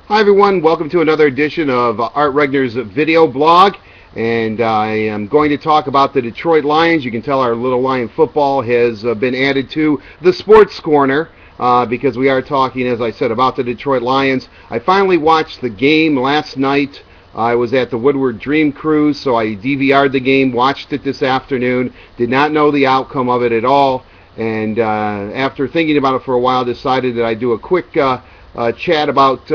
Hi everyone, welcome to another edition of Art Regner's video blog, and I am going to talk about the Detroit Lions. You can tell our little Lion football has been added to the Sports Corner because we are talking, as I said, about the Detroit Lions. I finally watched the game last night. I was at the Woodward Dream Cruise, so I DVR'd the game, watched it this afternoon, did not know the outcome of it at all, and after thinking about it for a while, decided that I'd do a quick chat about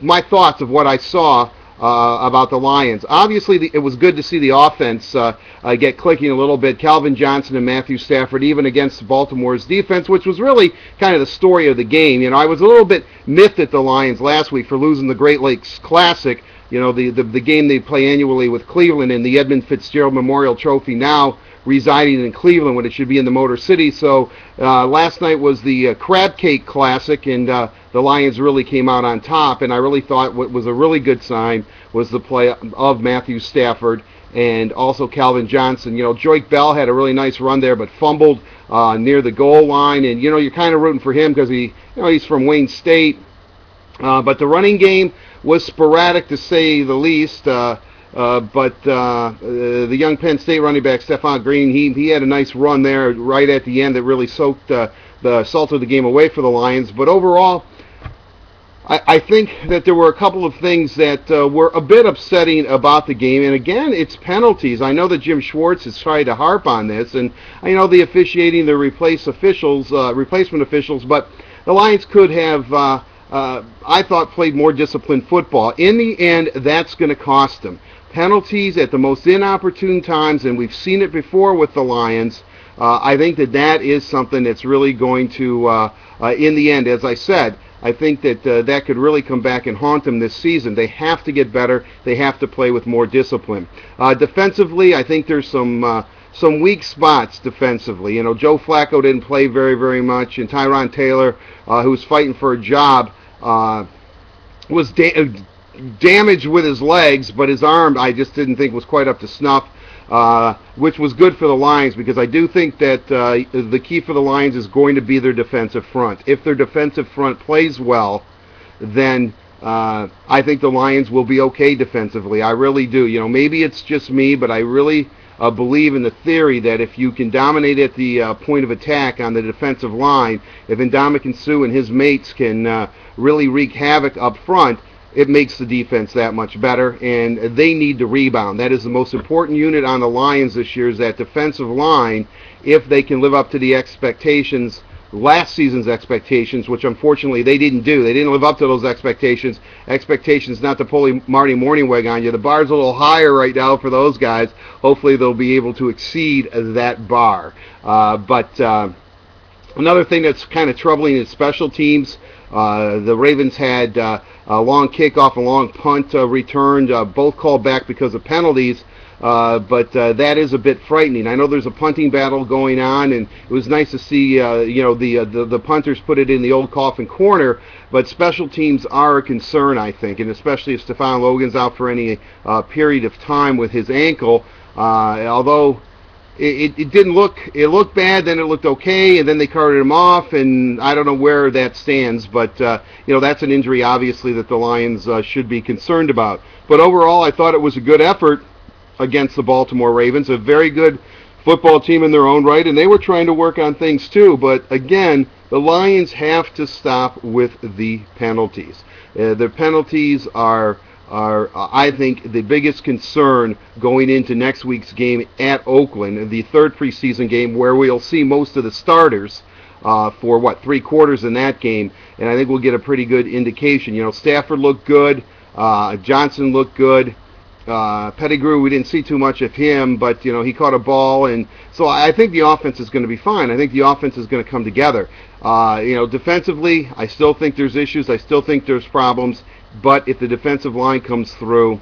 my thoughts of what I saw about the Lions. Obviously, it was good to see the offense get clicking a little bit. Calvin Johnson and Matthew Stafford, even against Baltimore's defense, which was really kind of the story of the game. You know, I was a little bit miffed at the Lions last week for losing the Great Lakes Classic. You know, the game they play annually with Cleveland in the Edmund Fitzgerald Memorial Trophy, now residing in Cleveland when it should be in the Motor City. So last night was the Crabcake Classic, and the Lions really came out on top, and I really thought what was a really good sign was the play of Matthew Stafford and also Calvin Johnson. You know, Joyke Bell had a really nice run there, but fumbled near the goal line, and you know, you're kind of rooting for him because he's from Wayne State. But the running game was sporadic, to say the least. But the young Penn State running back, Stephon Green, he had a nice run there right at the end that really salted the game away for the Lions. But overall, I think that there were a couple of things that were a bit upsetting about the game. And again, it's penalties. I know that Jim Schwartz has tried to harp on this, and I know the officiating, the replacement officials, but the Lions could have, I thought, played more disciplined football. In the end, that's going to cost them. Penalties at the most inopportune times, and we've seen it before with the Lions. I think that is something that's really going to, in the end, as I said, I think that that could really come back and haunt them this season. They have to get better. They have to play with more discipline. Defensively, I think there's some weak spots defensively. You know, Joe Flacco didn't play very, very much, and Tyron Taylor, who was fighting for a job, was damaged with his legs, but his arm I just didn't think was quite up to snuff, which was good for the Lions, because I do think that the key for the Lions is going to be their defensive front. If their defensive front plays well, then I think the Lions will be okay defensively. I really do. You know, maybe it's just me, but I really believe in the theory that if you can dominate at the point of attack on the defensive line, if Ndamukong Suh and his mates can really wreak havoc up front, it makes the defense that much better, and they need to rebound. That is the most important unit on the Lions this year, is that defensive line. If they can live up to the expectations, last season's expectations, which unfortunately they didn't do. They didn't live up to those expectations. Expectations, not to pull Marty Morningweg on you. The bar's a little higher right now for those guys. Hopefully they'll be able to exceed that bar. But another thing that's kind of troubling is special teams. The Ravens had a long kickoff, a long punt returned, both called back because of penalties. But that is a bit frightening. I know there's a punting battle going on, and it was nice to see the punters put it in the old coffin corner. But special teams are a concern, I think, and especially if Stephon Logan's out for any period of time with his ankle. Although it didn't look, it looked bad, then it looked okay, and then they carted him off, and I don't know where that stands. But that's an injury, obviously, that the Lions should be concerned about. But overall, I thought it was a good effort against the Baltimore Ravens, a very good football team in their own right, and they were trying to work on things too. But again, the Lions have to stop with the penalties. The penalties are, I think, the biggest concern going into next week's game at Oakland, the third preseason game, where we'll see most of the starters for 3 quarters in that game, and I think we'll get a pretty good indication. You know, Stafford looked good, Johnson looked good. Pettigrew, we didn't see too much of him, but he caught a ball, and so I think the offense is going to be fine. I think the offense is going to come together. Defensively, I still think there's issues. I still think there's problems. But if the defensive line comes through,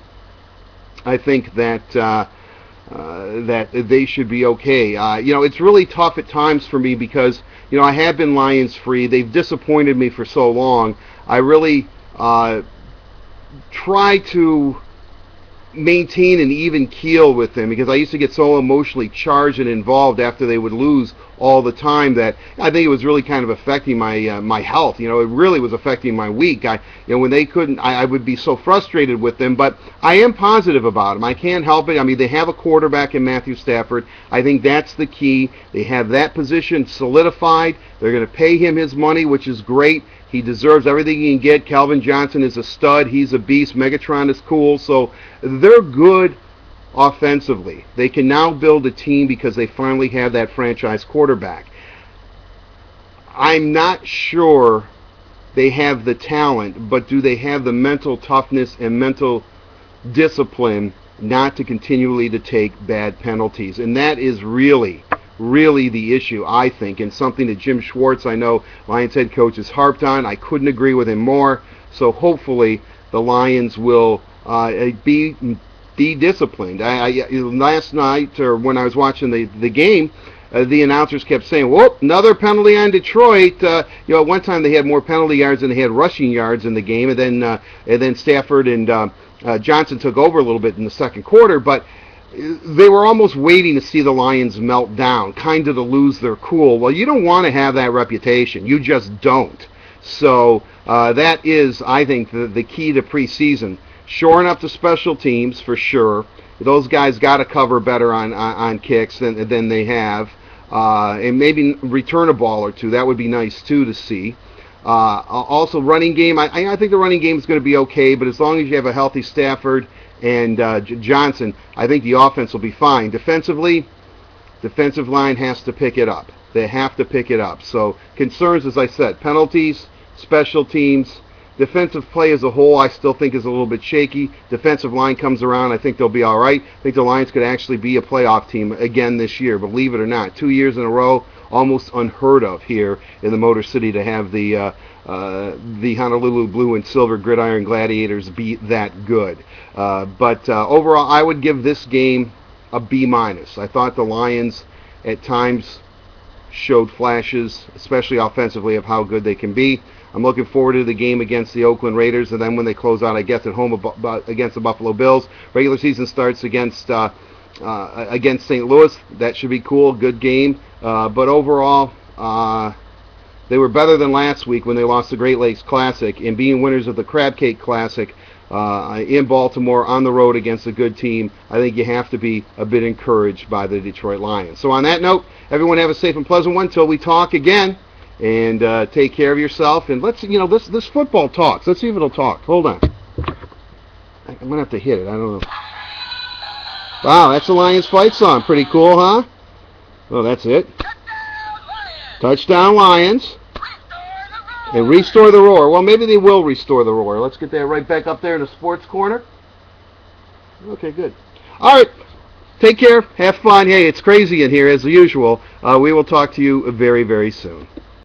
I think that that they should be okay. It's really tough at times for me because I have been Lions free. They've disappointed me for so long. I really try to maintain an even keel with them, because I used to get so emotionally charged and involved after they would lose all the time that I think it was really kind of affecting my health. It really was affecting my week. When they couldn't, I would be so frustrated with them. But I am positive about them. I can't help it. I mean, they have a quarterback in Matthew Stafford. I think that's the key. They have that position solidified. They're going to pay him his money, which is great. He deserves everything he can get. Calvin Johnson is a stud. He's a beast. Megatron is cool. So they're good offensively. They can now build a team because they finally have that franchise quarterback. I'm not sure they have the talent, but do they have the mental toughness and mental discipline not to continually to take bad penalties? And that is really the issue, I think, and something that Jim Schwartz, I know, Lions head coach, has harped on. I couldn't agree with him more. So hopefully the Lions will be disciplined. Last night, or when I was watching the game, the announcers kept saying, "Whoop, another penalty on Detroit." At one time they had more penalty yards than they had rushing yards in the game, and then Stafford and Johnson took over a little bit in the second quarter, but they were almost waiting to see the Lions melt down, kind of to lose their cool. Well, you don't want to have that reputation. You just don't. So that is, I think, the key to preseason. Shoring up the special teams for sure. Those guys got to cover better on kicks than they have. And maybe return a ball or two. That would be nice, too, to see. Also, running game. I think the running game is going to be okay, but as long as you have a healthy Stafford and Johnson, I think the offense will be fine. Defensively, defensive line has to pick it up. They have to pick it up. So concerns, as I said, penalties, special teams, defensive play as a whole, I still think is a little bit shaky. Defensive line comes around, I think they'll be all right. I think the Lions could actually be a playoff team again this year, believe it or not. 2 years in a row, almost unheard of here in the Motor City to have the Honolulu Blue and Silver Gridiron Gladiators be that good. But overall, I would give this game a B-. I thought the Lions at times showed flashes, especially offensively, of how good they can be. I'm looking forward to the game against the Oakland Raiders, and then when they close out, I guess, at home against the Buffalo Bills. Regular season starts against St. Louis. That should be cool. Good game. But overall, they were better than last week when they lost the Great Lakes Classic, and being winners of the Crabcake Classic in Baltimore on the road against a good team, I think you have to be a bit encouraged by the Detroit Lions. So on that note, everyone have a safe and pleasant one till we talk again, and take care of yourself. And let's, this football talks. Let's see if it'll talk. Hold on. I'm going to have to hit it. I don't know. Wow, that's the Lions fight song. Pretty cool, huh? Oh, that's it. Touchdown Lions. And restore the roar. Well, maybe they will restore the roar. Let's get that right back up there in the sports corner. Okay, good. All right. Take care. Have fun. Hey, it's crazy in here as usual. We will talk to you very, very soon.